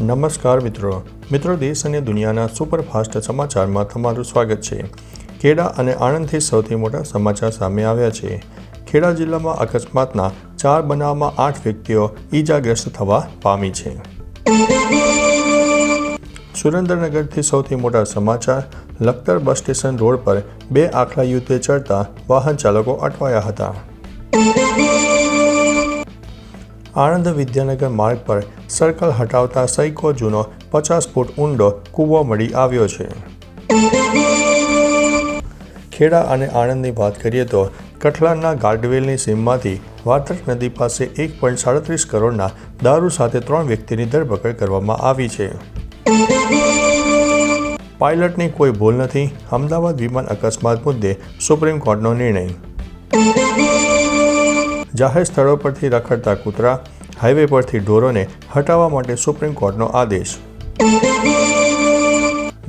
નમસ્કાર મિત્રો દેશ અને દુનિયાના સુપરફાસ્ટ સમાચારમાં તમારું સ્વાગત છે। ખેડા અને આણંદથી સૌથી મોટા સમાચાર સામે આવ્યા છે। ખેડા જિલ્લામાં અકસ્માતના 4 બનાવમાં 8 વ્યક્તિઓ ઈજાગ્રસ્ત થવા પામી છે। સુરેન્દ્રનગરથી સૌથી મોટા સમાચાર, લખતર બસ સ્ટેશન રોડ પર 2 આખલા યુદ્ધે ચડતા વાહન ચાલકો અટવાયા હતા। આણંદ વિદ્યાનગર માર્ગ પર સર્કલ હટાવતા સૈકો જૂનો 50 ફૂટ ઊંડો કૂવો મળી આવ્યો છે। ખેડા અને આણંદની વાત કરીએ તો કઠલાણના ગાર્ડવેલની સીમમાંથી વાત્રક નદી પાસે 1.37 કરોડના દારૂ સાથે 3 વ્યક્તિની ધરપકડ કરવામાં આવી છે। પાયલટની કોઈ ભૂલ નથી, અમદાવાદ વિમાન અકસ્માત મુદ્દે સુપ્રીમ કોર્ટનો નિર્ણય। જાહેર સ્થળો પરથી રખડતા કૂતરા, હાઈવે પરથી ઢોરોને હટાવવા માટે સુપ્રીમ કોર્ટનો આદેશ।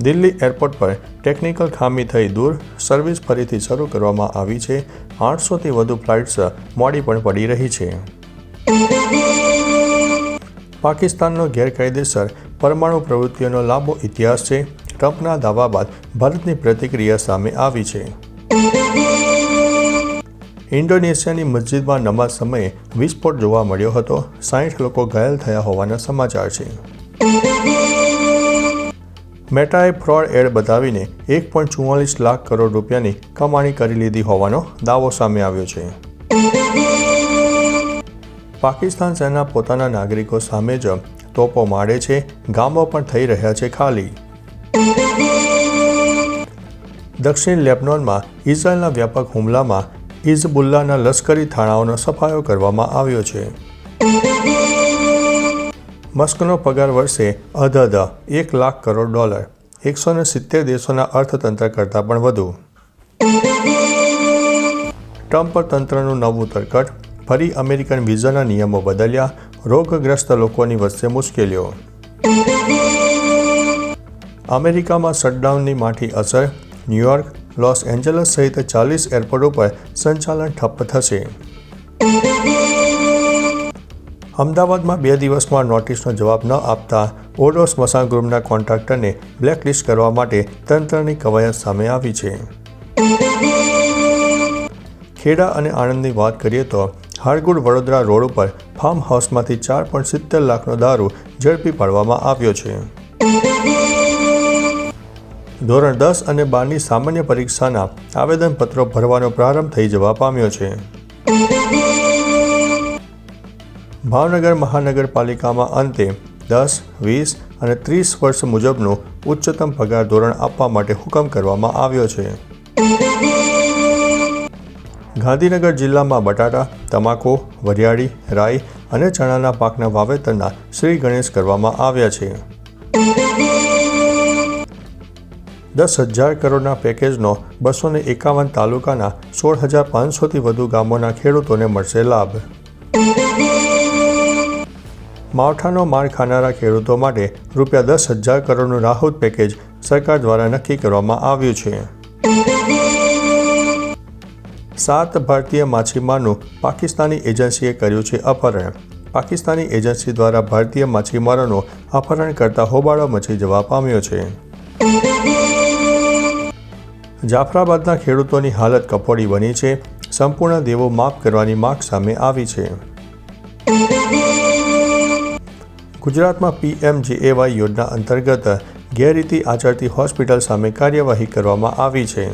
દિલ્હી એરપોર્ટ પર ટેકનિકલ ખામી થઈ દૂર, સર્વિસ ફરીથી શરૂ કરવામાં આવી છે। 800થી વધુ ફ્લાઇટ્સ મોડી પણ પડી રહી છે। પાકિસ્તાનનો ગેરકાયદેસર પરમાણુ પ્રવૃત્તિઓનો લાંબો ઇતિહાસ છે। ટ્રમ્પના દાવા બાદ ભારતની પ્રતિક્રિયા સામે આવી છે। ઇન્ડોનેશિયાની મસ્જિદમાં નમાઝ સમયે વિસ્ફોટ જોવા મળ્યો હતો। 60 લોકો ઘાયલ થયા હોવાના સમાચાર છે। મેટાએ ફ્રોડ એડ બતાવીને 1.44 લાખ કરોડ રૂપિયાની કમાણી કરી લીધી હોવાનો દાવો સામે આવ્યો છે। પાકિસ્તાન સેના પોતાના નાગરિકો સામે જ તોપો મારે છે, ગામો પણ થઈ રહ્યા છે ખાલી। દક્ષિણ લેબનોનમાં ઇઝરાયલના વ્યાપક હુમલામાં હિઝબુલ્લાના લશ્કરી થાણાઓનો સફાયો કરવામાં આવ્યો છે। મસ્કનો પગાર વર્ષે અધધ $1 લાખ કરોડ, 170 દેશોના અર્થતંત્ર કરતાં પણ વધુ। ટ્રમ્પ તંત્રનું નવું તરકટ, ફરી અમેરિકન વિઝાના નિયમો બદલ્યા, રોગગ્રસ્ત લોકોની વચ્ચે મુશ્કેલીઓ। અમેરિકામાં શટડાઉનની માઠી અસર, ન્યૂયોર્ક, લોસ એન્જલસ સહિત 40 એરપોર્ટ ઉપર સંચાલન ઠપ્પ થશે। અમદાવાદમાં 2 દિવસમાં નોટિસનો જવાબ ન આપતા ઓડો સ્મશાનગૃહના કોન્ટ્રાક્ટરને બ્લેકલિસ્ટ કરવા માટે તંત્રની કવાયત સામે આવી છે। ખેડા અને આણંદની વાત કરીએ તો હારગુડ વડોદરા રોડ ઉપર ફાર્મ હાઉસમાંથી 4.70 લાખનો દારૂ ઝડપી પાડવામાં આવ્યો છે। ધોરણ 10 અને 12ની સામાન્ય પરીક્ષાના આવેદનપત્રો ભરવાનો પ્રારંભ થઈ જવા પામ્યો છે। ભાવનગર મહાનગરપાલિકામાં અંતે 10, 20 અને 30 વર્ષ મુજબનું ઉચ્ચતમ પગાર ધોરણ આપવા માટે હુકમ કરવામાં આવ્યો છે। ગાંધીનગર જિલ્લામાં બટાટા, તમાકુ, વરિયાળી, રાઈ અને ચણાના પાકના વાવેતરના શ્રી ગણેશ કરવામાં આવ્યા છે। 10,000 કરોડના પેકેજનો 251 તાલુકાના 16,500થી વધુ ગામોના ખેડૂતોને મળશે લાભ। માવઠાનો માર ખાનારા ખેડૂતો માટે ₹10,000 કરોડનું રાહત પેકેજ સરકાર દ્વારા નક્કી કરવામાં આવ્યું છે। 7 ભારતીય માછીમારનું પાકિસ્તાની એજન્સીએ કર્યું છે અપહરણ। પાકિસ્તાની એજન્સી દ્વારા ભારતીય માછીમારોનું અપહરણ કરતા હોબાળો મચી જવા પામ્યો છે। જાફરાબાદના ખેડૂતોની હાલત કફોડી બની છે। સંપૂર્ણ દેવો માફ કરવાની માંગ સામે આવી છે। ગુજરાતમાં PMJAY યોજના અંતર્ગત ગેરરીતિ આચરતી હોસ્પિટલ સામે કાર્યવાહી કરવામાં આવી છે।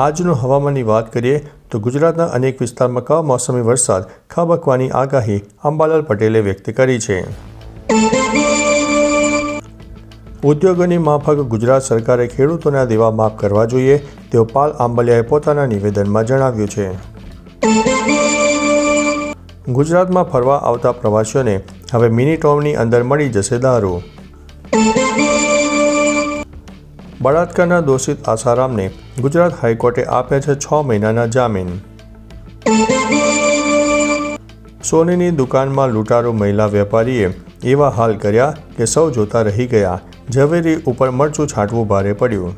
આજનું હવામાનની વાત કરીએ તો ગુજરાતના અનેક વિસ્તારમાં કમોસમી વરસાદ ખાબકવાની આગાહી અંબાલાલ પટેલે વ્યક્ત કરી છે। ઉદ્યોગોની માફક ગુજરાત સરકારે ખેડૂતોના દેવા માફ કરવા જોઈએ તેવું પાલ આંબલિયાએ પોતાના નિવેદનમાં જણાવ્યું છે। ગુજરાતમાં ફરવા આવતા પ્રવાસીઓને હવે મિની ટોમની અંદર મળી જશે દારૂ। બળાત્કારના દોષિત આસારામને ગુજરાત હાઈકોર્ટે આપ્યા છે 6 મહિનાના જામીન। સોનીની દુકાનમાં લૂંટારૂ મહિલા વેપારીએ એવા હાલ કર્યા કે સૌ જોતા રહી ગયા। ઝવેરી ઉપર મરચું છાંટવું ભારે પડ્યું।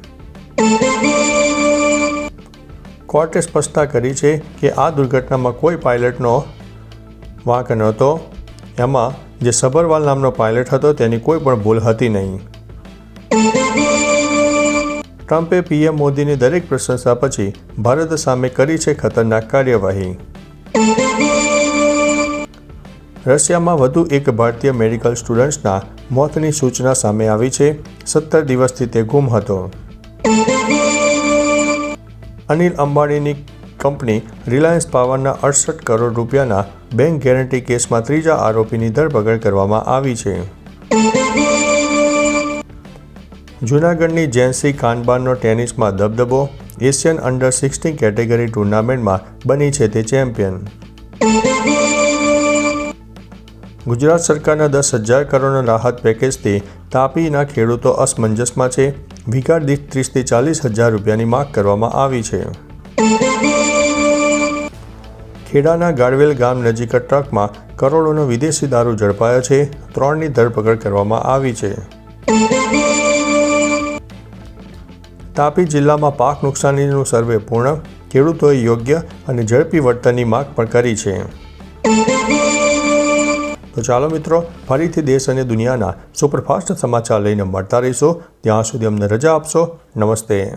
કોર્ટે સ્પષ્ટતા કરી છે કે આ દુર્ઘટનામાં કોઈ પાયલટનો વાંક નહોતો। એમાં જે સબરવાલ નામનો પાયલટ હતો તેની કોઈ પણ ભૂલ હતી નહીં. ટ્રમ્પે પીએમ મોદીની દરેક પ્રશંસા પછી ભારત સામે કરી છે ખતરનાક કાર્યવાહી. રશિયામાં વધુ એક ભારતીય મેડિકલ સ્ટુડન્ટ્સના મોતની સૂચના સામે આવી છે. 17 દિવસથી તે ગુમ હતો. અનિલ અંબાણીની કંપની રિલાયન્સ પાવરના 68 કરોડ રૂપિયાના બેંક ગેરંટી કેસમાં ત્રીજા આરોપીની ધરપકડ કરવામાં આવી છે. જૂનાગઢની જેન્સી કાનબારનો ટેનિસમાં દબદબો. એશિયન અંડર 16 કેટેગરી ટુર્નામેન્ટમાં બની છે તે ચેમ્પિયન. ગુજરાત સરકારના 10,000 કરોડના રાહત પેકેજથી તાપીના ખેડૂતો અસમંજસમાં છે. વીઘા દીઠ 30,000 થી 40,000 રૂપિયાની માંગ કરવામાં આવી છે. ખેડાના ગાડવેલ ગામ નજીક ટ્રકમાં કરોડોનો વિદેશી દારૂ ઝડપાયો છે. 3ની ધરપકડ કરવામાં આવી છે. તાપી જિલ્લામાં પાક નુકસાનીનું સર્વે પૂર્ણ. ખેડૂતોએ યોગ્ય અને ઝડપી વળતરની માંગ પણ કરી છે. તો ચાલો મિત્રો, ફરીથી દેશ અને દુનિયાના સુપરફાસ્ટ સમાચાર લઈને મળતા રહીશું. ત્યાં સુધી અમને રજા આપશો. નમસ્તે.